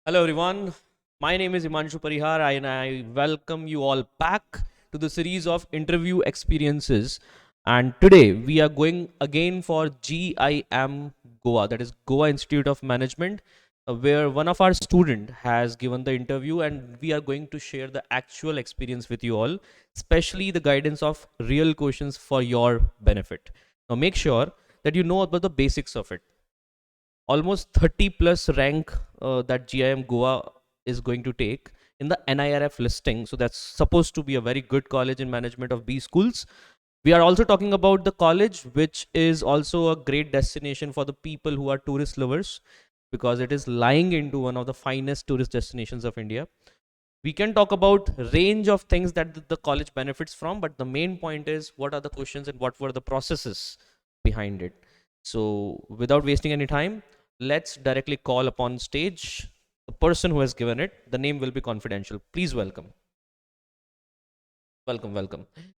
Hello everyone, my name is Himanshu Parihar and I welcome you all back to the series of interview experiences. And today we are going again for GIM Goa, that is Goa Institute of Management, where one of our student has given the interview and we are going to share the actual experience with you all, especially the guidance of real questions for your benefit. Now make sure that you know about the basics of it. Almost 30 plus rank that GIM Goa is going to take in the NIRF listing. So that's supposed to be a very good college in management of B schools. We are also talking about the college, which is also a great destination for the people who are tourist lovers because it is lying into one of the finest tourist destinations of India. We can talk about range of things that the college benefits from, but the main point is what are the questions and what were the processes behind it. So without wasting any time, let's directly call upon stage the person who has given it. The name will be confidential. Please welcome.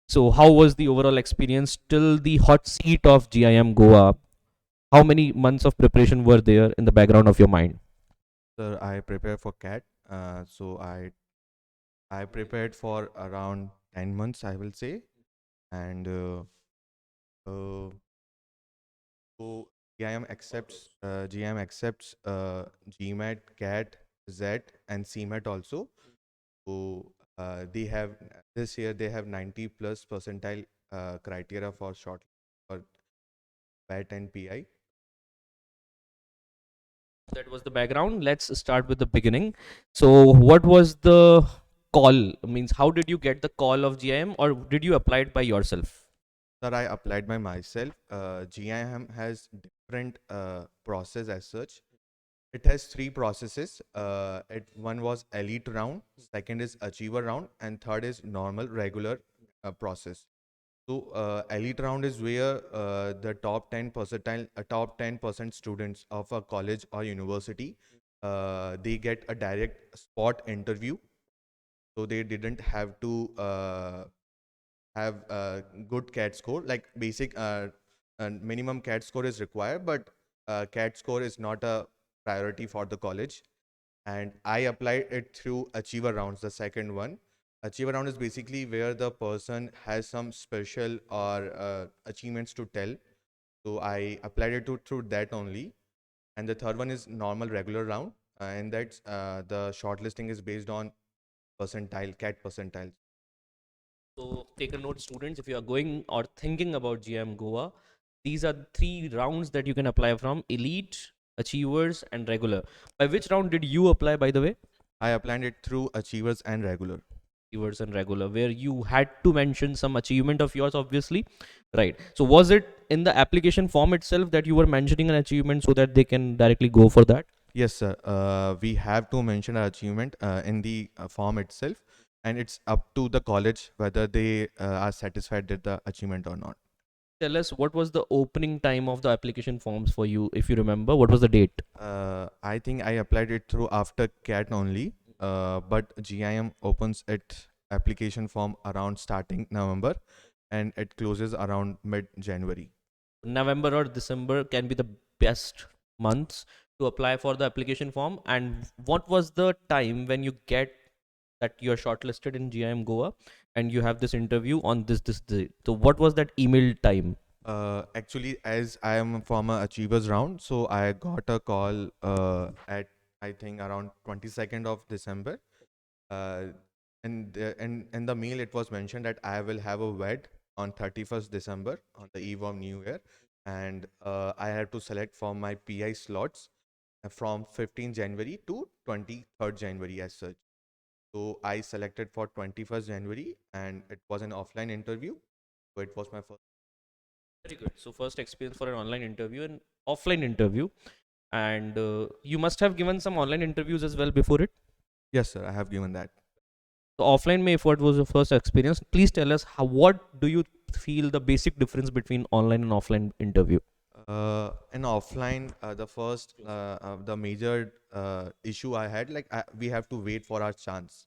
So how was the overall experience till the hot seat of GIM Goa? How many months of preparation were there in the background of your mind? Sir, I prepare for CAT. So I prepared for around 10 months, I will say, and uh, so GIM accepts GMAT, CAT, Z, and CMAT also. So they have this year they have 90 plus percentile criteria for short for WAT and PI. That was the background. Let's start with the beginning. So what was the call? Means how did you get the call of GIM, or did you apply it by yourself? Sir, I applied by myself. GIM has different process as such. It has three processes. One was elite round, second is achiever round, and third is normal regular process. So elite round is where the top 10% students of a college or university, they get a direct spot interview. So they didn't have to have a good CAT score. Like basic minimum CAT score is required, but CAT score is not a priority for the college. And I applied it through achiever rounds, the second one. Achiever round is basically where the person has some special or achievements to tell. So I applied it through that only. And the third one is normal regular round, and that's the shortlisting is based on percentile, CAT percentile. So take a note, students, if you are going or thinking about GIM Goa, these are three rounds that you can apply from: elite, achievers, and regular. By which round did you apply, by the way? I applied it through achievers and regular. Achievers and regular, where you had to mention some achievement of yours, obviously, right? So was it in the application form itself that you were mentioning an achievement so that they can directly go for that? Yes, sir. We have to mention our achievement in the form itself, and it's up to the college whether they are satisfied with the achievement or not. Tell us what was the opening time of the application forms for you, if you remember. What was the date? I think I applied it through after CAT only, but GIM opens its application form around starting November, and it closes around mid-January. November or December can be the best months to apply for the application form. And what was the time when you get that you're shortlisted in GIM Goa and you have this interview on this day? So what was that email time? Actually, as I am from a achievers round, so I got a call at I think around 22nd of December. Uh, in the mail, it was mentioned that I will have a wed on 31st December on the eve of New Year, and I have to select for my PI slots from 15th January to 23rd January as such. So I selected for 21st January, and it was an offline interview. So it was my first. Very good. So first experience for an online interview and offline interview. And you must have given some online interviews as well before it. Yes, sir. I have given that. So offline may, if what was your first experience, please tell us what do you feel the basic difference between online and offline interview? In offline, the major issue I had, like we have to wait for our chance.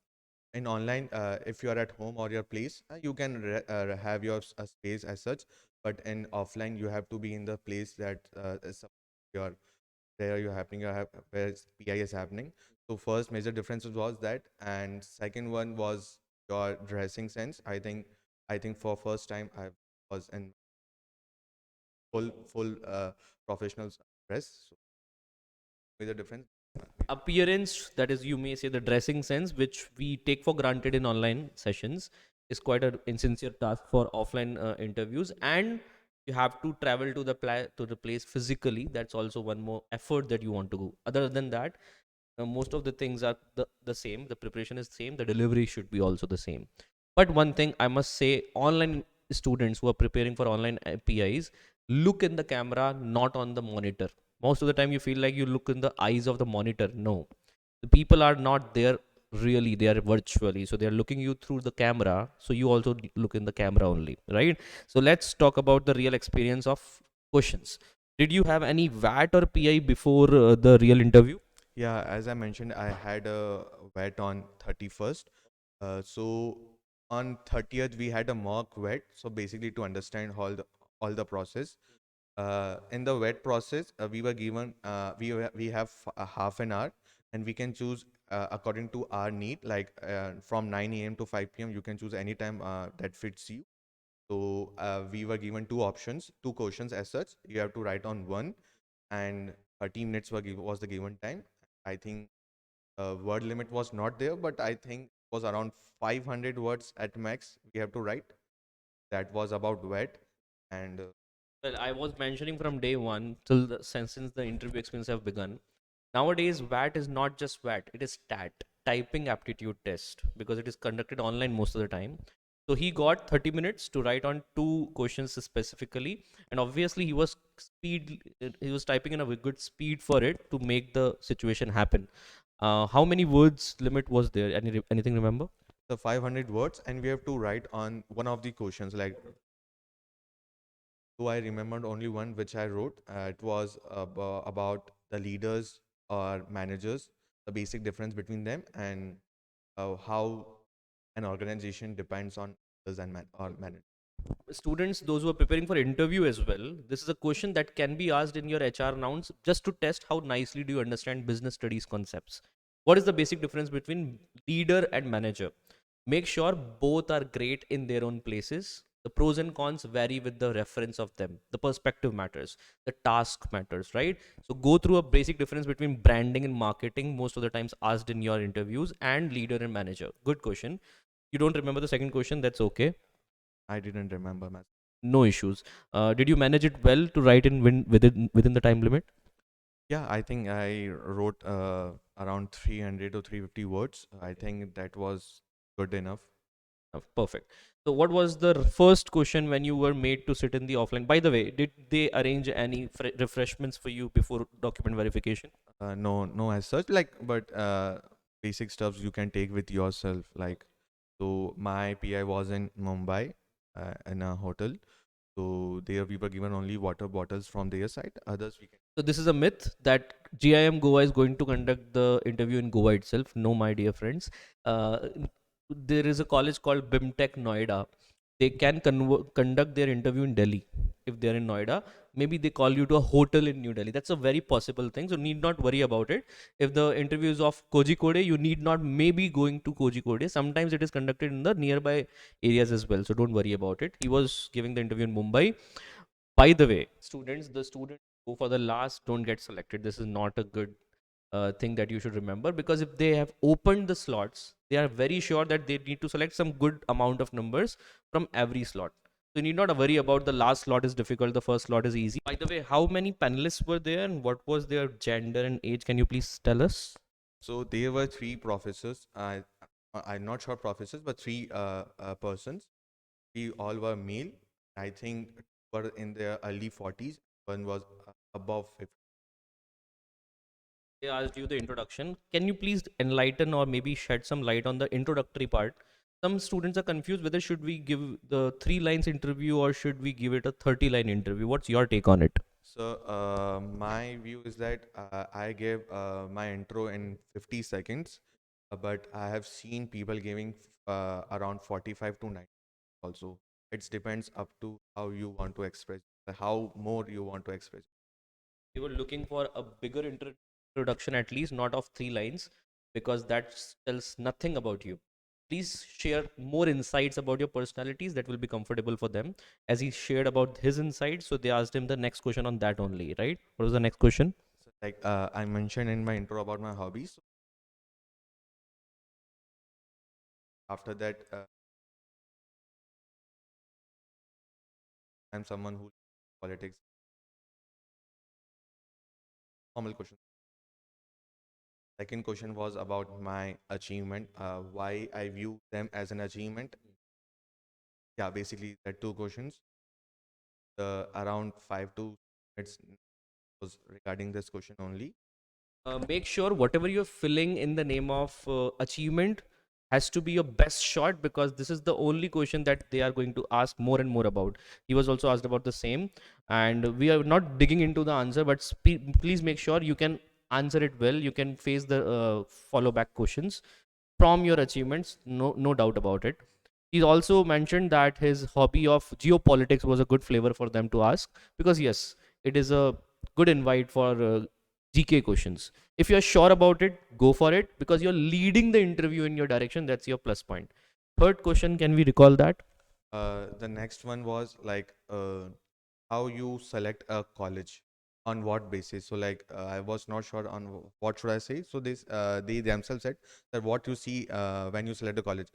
In online, if you are at home or your place, you can have your space as such. But in offline, you have to be in the place that is your there you're happening, where PI is happening. So first major difference was that, and second one was your dressing sense. I think for first time I was in full professional dress. So major difference. Appearance, that is, you may say the dressing sense, which we take for granted in online sessions, is quite an insincere task for offline interviews, and you have to travel to the place physically. That's also one more effort that you want to go. Other than that, most of the things are the same. The preparation is same, the delivery should be also the same. But one thing I must say, online students who are preparing for online APIs, look in the camera, not on the monitor. Most of the time you feel like you look in the eyes of the monitor. No, the people are not there really, they are virtually, so they are looking you through the camera, so you also look in the camera only, right? So let's talk about the real experience of questions. Did you have any VAT or PI before the real interview? Yeah, as I mentioned, I had a wet on 31st. So on 30th we had a mock wet. So basically to understand all the process. In the wet process, we were given we have a half an hour, and we can choose according to our need. Like from 9 a.m. to 5 p.m. you can choose any time that fits you. So we were given two options, two questions as such. You have to write on one, and 30 minutes was the given time. I think word limit was not there, but I think it was around 500 words at max we have to write. That was about wet, and Well, I was mentioning from day one till since the interview experience have begun. Nowadays, VAT is not just VAT; it is TAT, typing aptitude test, because it is conducted online most of the time. So he got 30 minutes to write on two questions specifically, and obviously he was typing in a good speed for it to make the situation happen. How many words limit was there? Anything remember? the 500 words, and we have to write on one of the questions. Like, so I remembered only one which I wrote. It was about the leaders or managers, the basic difference between them, and how an organization depends on others and managers. Students, those who are preparing for interview as well, this is a question that can be asked in your HR rounds just to test how nicely do you understand business studies concepts. What is the basic difference between leader and manager? Make sure both are great in their own places. The pros and cons vary with the reference of them. The perspective matters, the task matters, right? So go through a basic difference between branding and marketing, most of the times asked in your interviews, and leader and manager. Good question. You don't remember the second question, that's okay. I didn't remember my. No issues. Did you manage it well to write in within the time limit? Yeah, I think I wrote around 300 or 350 words. I think that was good enough. Perfect. So, what was the first question when you were made to sit in the offline? By the way, did they arrange any refreshments for you before document verification? No, no, as such, like, but basic stuffs you can take with yourself. Like, so my PI was in Mumbai in a hotel. So there we were given only water bottles from their side. Others we can. So, this is a myth that GIM Goa is going to conduct the interview in Goa itself. No, my dear friends. Uh, there is a college called BIMTech Noida. They can conduct their interview in Delhi if they're in Noida. Maybe they call you to a hotel in New Delhi. That's a very possible thing. So need not worry about it. If the interview is of Kozhikode, you need not maybe going to Kozhikode. Sometimes it is conducted in the nearby areas as well. So don't worry about it. He was giving the interview in Mumbai. By the way, students, the students who for the last don't get selected. This is not a good thing that you should remember, because if they have opened the slots, they are very sure that they need to select some good amount of numbers from every slot. So you need not worry about the last slot is difficult, the first slot is easy. By the way, how many panelists were there and what was their gender and age? Can you please tell us? So there were three professors. I'm not sure professors, but three persons. We all were male. I think were in their early 40s. One was above 50. They asked you the introduction. Can you please enlighten or maybe shed some light on the introductory part? Some students are confused whether should we give the 3 lines interview or should we give it a 30-line interview. What's your take on it? So my view is that I gave my intro in 50 seconds, but I have seen people giving around 45 to 90 also. It depends up to how you want to express, how more you want to express. We were looking for a bigger introduction, at least not of 3 lines. because that tells nothing about you. Please share more insights about your personalities that will be comfortable for them. As he shared about his insights, so they asked him the next question on that only, right? What was the next question? So like I mentioned in my intro about my hobbies. After that, I'm someone who politics. Normal question. Second question was about my achievement, why I view them as an achievement. Yeah, basically that two questions. Around 5 to 6 minutes was regarding this question only. Make sure whatever you're filling in the name of achievement has to be your best shot, because this is the only question that they are going to ask more and more about. He was also asked about the same, and we are not digging into the answer, but please make sure you can answer it well. You can face the follow back questions from your achievements, no doubt about it. He also mentioned that his hobby of geopolitics was a good flavor for them to ask, because yes, it is a good invite for GK questions. If you're sure about it, go for it, because you're leading the interview in your direction. That's your plus point. Third question, can we recall that? The next one was like how you select a college, on what basis. So like I was not sure on what should I say. So they themselves said that what you see when you select a college,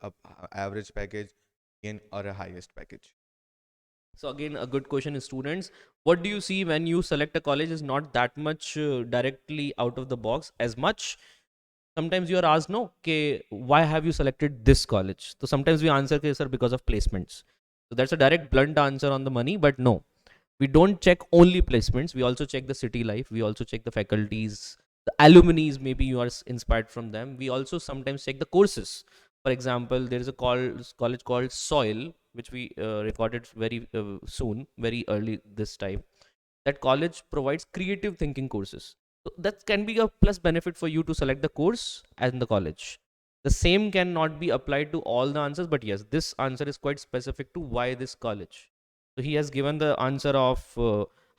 average package, in or a highest package. So again, a good question, students. What do you see when you select a college is not that much directly out of the box as much. Sometimes you are asked, no, okay, why have you selected this college? So sometimes we answer, okay, sir, because of placements. So that's a direct, blunt answer on the money, but no, we don't check only placements. We also check the city life. We also check the faculties, the alumni. Maybe you are inspired from them. We also sometimes check the courses. For example, there is a college called Soil, which we recorded very soon, very early this time. That college provides creative thinking courses. So that can be a plus benefit for you to select the course and the college. The same cannot be applied to all the answers, but yes, this answer is quite specific to why this college. So he has given the answer of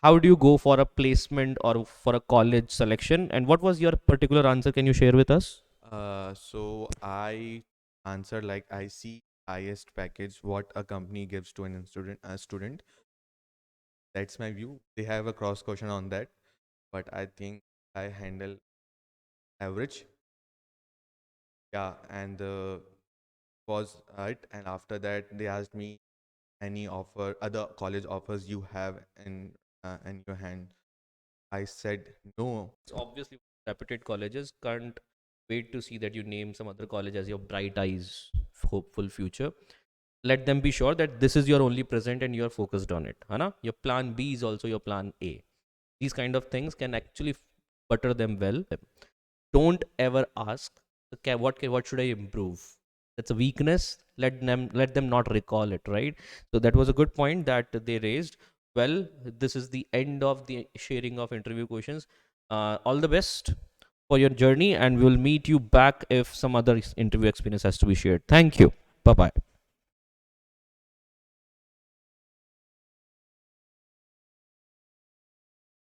how do you go for a placement or for a college selection, and what was your particular answer? Can you share with us? So I answered like I see highest package what a company gives to an student. A student. That's my view. They have a cross question on that, but I think I handle average. Yeah, and was it. And after that, they asked me any offer, other college offers you have in your hand. I said no. It's obviously reputed colleges. Can't wait to see that you name some other college as your bright eyes, hopeful future. Let them be sure that this is your only present and you're focused on it. Hana? Your plan B is also your plan A. These kind of things can actually butter them well. Don't ever ask, okay, what should I improve? That's a weakness. Let them not recall it, right? So that was a good point that they raised. Well, this is the end of the sharing of interview questions. All the best for your journey, and we'll meet you back if some other interview experience has to be shared. Thank you. Bye bye.